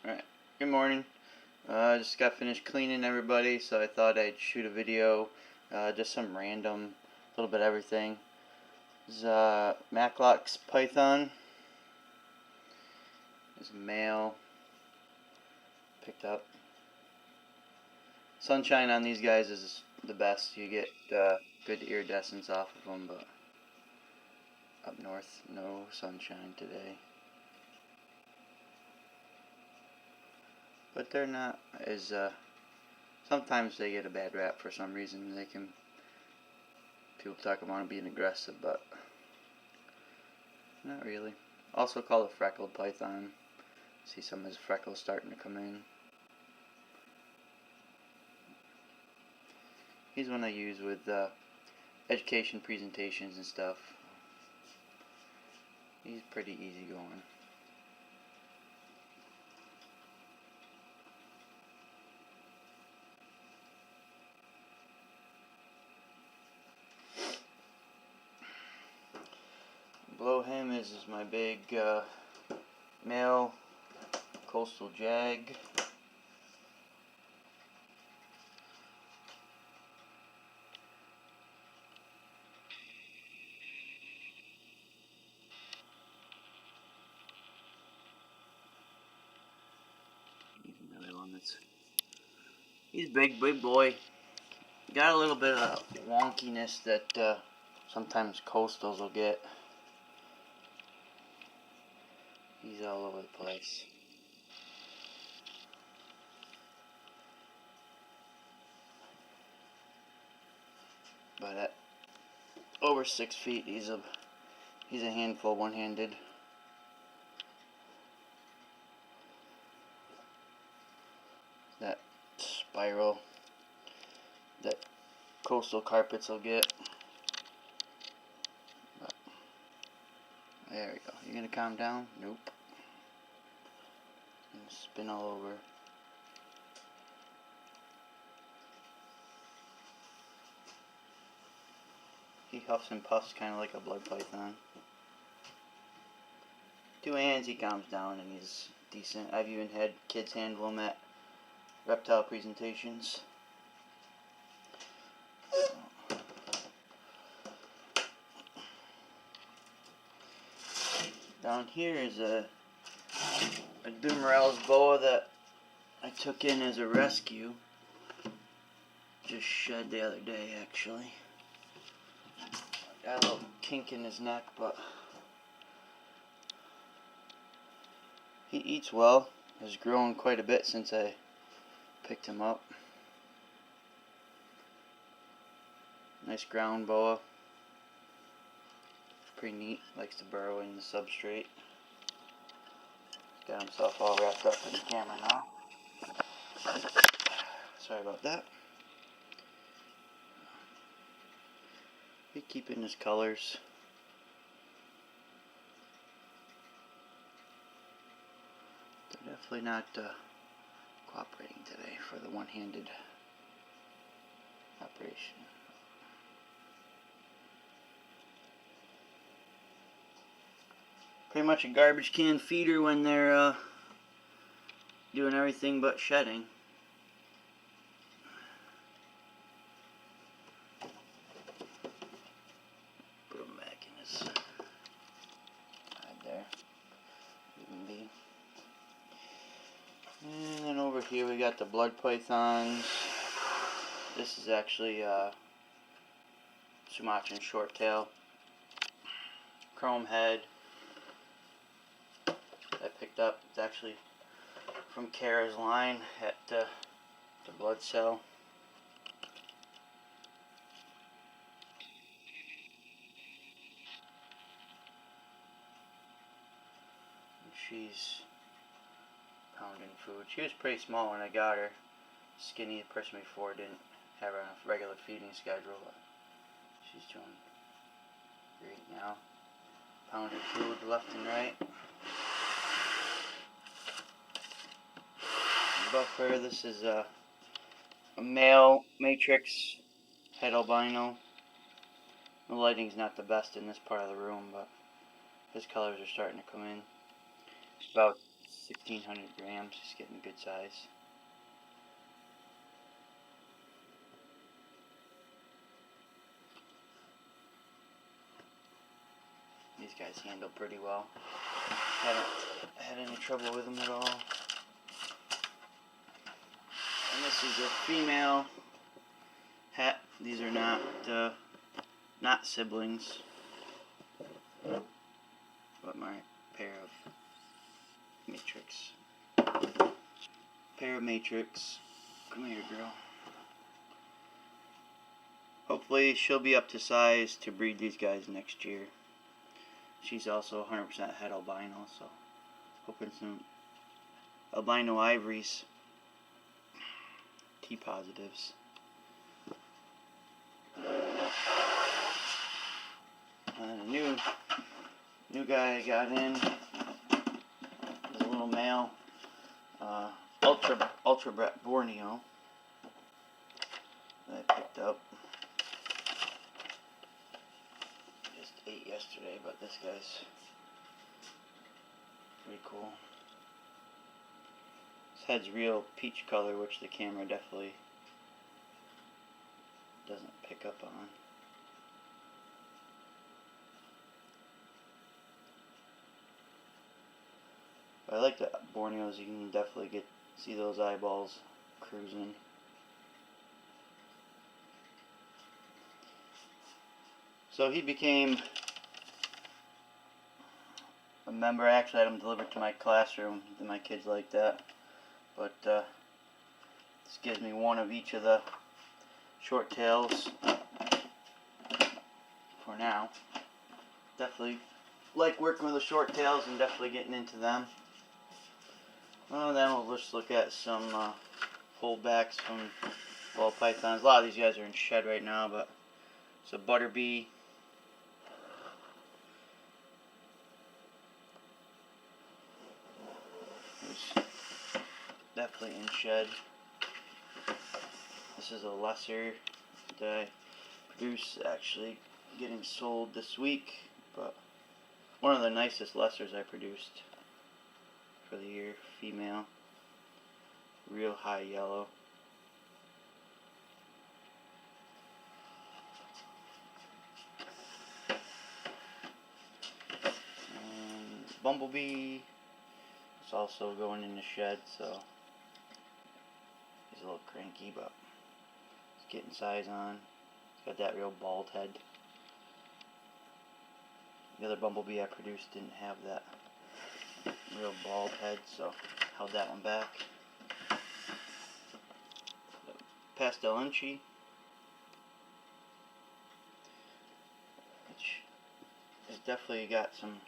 Alright, good morning. Just got finished cleaning everybody, so I thought I'd shoot a video, just some random, little bit of everything. This is Macklotts python. This is a male. Picked up. Sunshine on these guys is the best. You get good iridescence off of them, but up north, no sunshine today. But they're not as, sometimes they get a bad rap for some reason. People talk about them being aggressive, but not really. Also called a freckled python. See some of his freckles starting to come in. He's one I use with education presentations and stuff. He's pretty easy going. Below him is my big male coastal jag. Another one he's big boy. Got a little bit of wonkiness that sometimes coastals will get. He's all over the place. But at over 6 feet, he's a handful one-handed. That spiral that coastal carpets will get. But there we go. You gonna calm down? Nope. And spin all over. He huffs and puffs kind of like a blood python. 2 hands, he calms down and he's decent. I've even had kids handle him at reptile presentations. Down here is a Dumeril's boa that I took in as a rescue. Just shed the other day, actually. Got a little kink in his neck, but he eats well. Has grown quite a bit since I picked him up. Nice ground boa. Pretty neat. Likes to burrow in the substrate. Got himself all wrapped up in the camera now. Sorry about that. Be keeping his colors. They're definitely not cooperating today for the one-handed operation. Pretty much a garbage can feeder when they're doing everything but shedding. Put him back in his hide there. Leave him be. And then over here we got the blood pythons. This is actually Sumatran shorttail. Chrome head. I picked up. It's actually from Kara's line at the blood cell. And she's pounding food. She was pretty small when I got her. Skinny. The person before didn't have her on a regular feeding schedule. But she's doing great now. Pounding food left and right. Above her, this is a male matrix head albino. The lighting's not the best in this part of the room, but his colors are starting to come in. About 1,600 grams. He's getting good size. These guys handle pretty well. Haven't had any trouble with them at all. And this is a female hat. These are not siblings, but my pair of matrix. Come here, girl. Hopefully she'll be up to size to breed these guys next year. She's also 100% het albino, so hoping some albino ivories, T positives. And a new guy I got in is a little male, ultra Borneo that I picked up. Just ate yesterday, but this guy's pretty cool. His head's real peach color, which the camera definitely doesn't pick up on. But I like the Borneos. You can definitely see those eyeballs cruising. So he became a member. I actually had him delivered to my classroom. My kids like that. But this gives me one of each of the short tails for now. Definitely like working with the short tails and definitely getting into them. Well, then we'll just look at some holdbacks from ball pythons. A lot of these guys are in shed right now, but it's a butterbee. It's definitely in shed. This is a lesser that I produced, actually getting sold this week, but one of the nicest lessers I produced for the year. Female, real high yellow. And bumblebee is also going in the shed, so he's a little cranky, but he's getting size on. He's got that real bald head. The other bumblebee I produced didn't have that real bald head, so held that one back. Pastel Inchi, which has definitely got some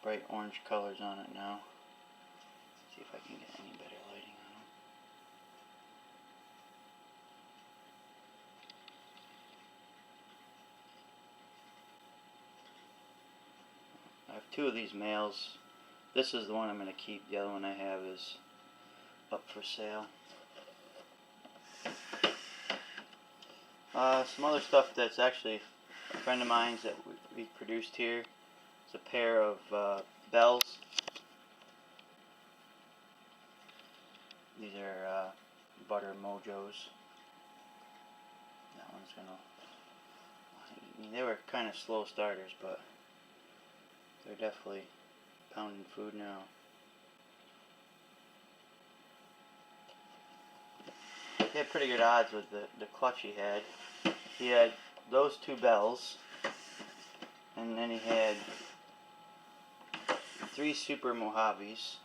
bright orange colors on it now. Let's see if I can get any better lighting on them. I have two of these males. This is the one I'm going to keep. The other one I have is up for sale. Some other stuff that's actually a friend of mine's that we produced here. It's a pair of bells. These are butter mojos. That one's gonna... I mean, they were kind of slow starters, but they're definitely pounding food now. He had pretty good odds with the clutch he had. He had those two bells, and then he had 3 super Mojaves.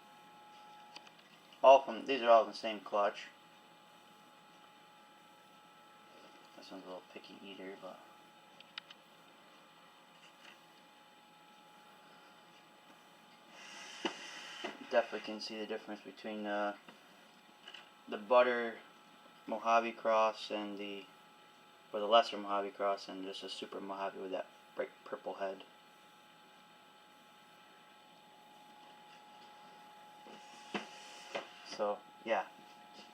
These are all in the same clutch. This one's a little picky eater, but definitely can see the difference between the butter Mojave cross and the lesser Mojave cross and just a super Mojave with that bright purple head. So yeah,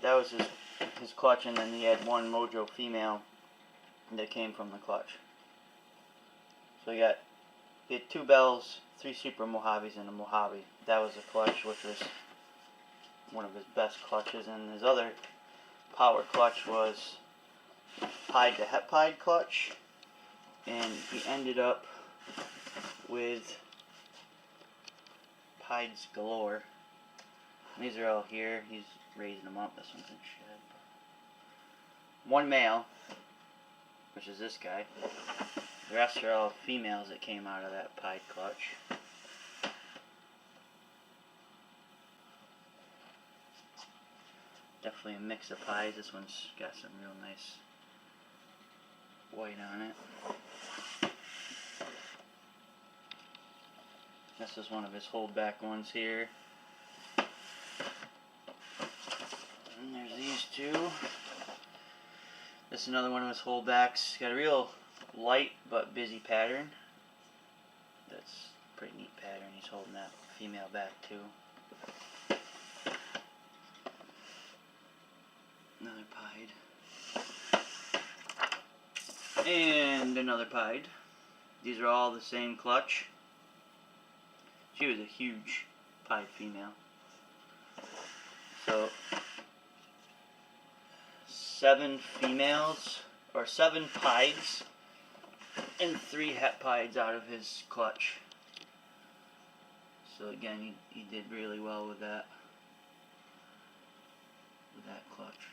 that was his clutch, and then he had one Mojo female that came from the clutch. So he had 2 bells, 3 super Mojaves, and a Mojave. That was the clutch, which was one of his best clutches, and his other power clutch was pied to het pied clutch, and he ended up with pieds galore. And these are all here. He's raising them up. This one's in shed. One male, which is this guy. The rest are all females that came out of that pied clutch. Definitely a mix of pies. This one's got some real nice white on it. This is one of his holdback ones here. And there's these two. This is another one of his holdbacks. Got a real light but busy pattern. That's a pretty neat pattern. He's holding that female back too. Another pied. And another pied. These are all the same clutch. She was a huge pied female. So 7 females, or 7 pieds, and 3 het pieds out of his clutch. So again, he did really well with that clutch.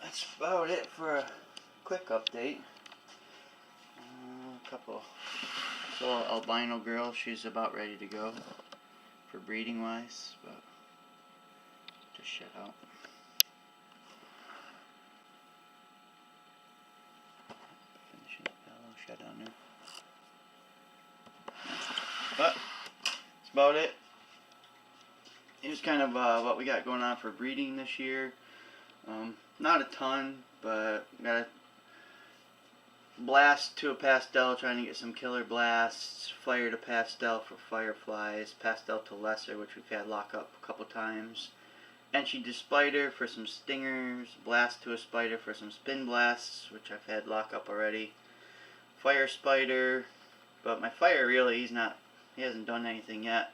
That's about it for a quick update. So albino girl, she's about ready to go for breeding wise, but just shut out. Finishing up that little shed down there. But that's about it. Here's kind of what we got going on for breeding this year. Not a ton, but got a blast to a pastel, trying to get some killer blasts, fire to pastel for fireflies, pastel to lesser, which we've had lock up a couple times, entry to spider for some stingers, blast to a spider for some spin blasts, which I've had lock up already, fire spider, but my fire really, he hasn't done anything yet.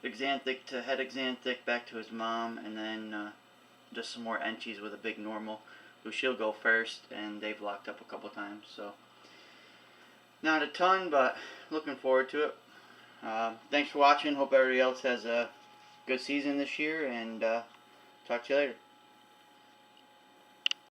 Exanthic to head exanthic back to his mom, and then just some more entries with a big normal, who she'll go first, and they've locked up a couple times. So not a ton, but looking forward to it. Thanks for watching. Hope everybody else has a good season this year, and talk to you later.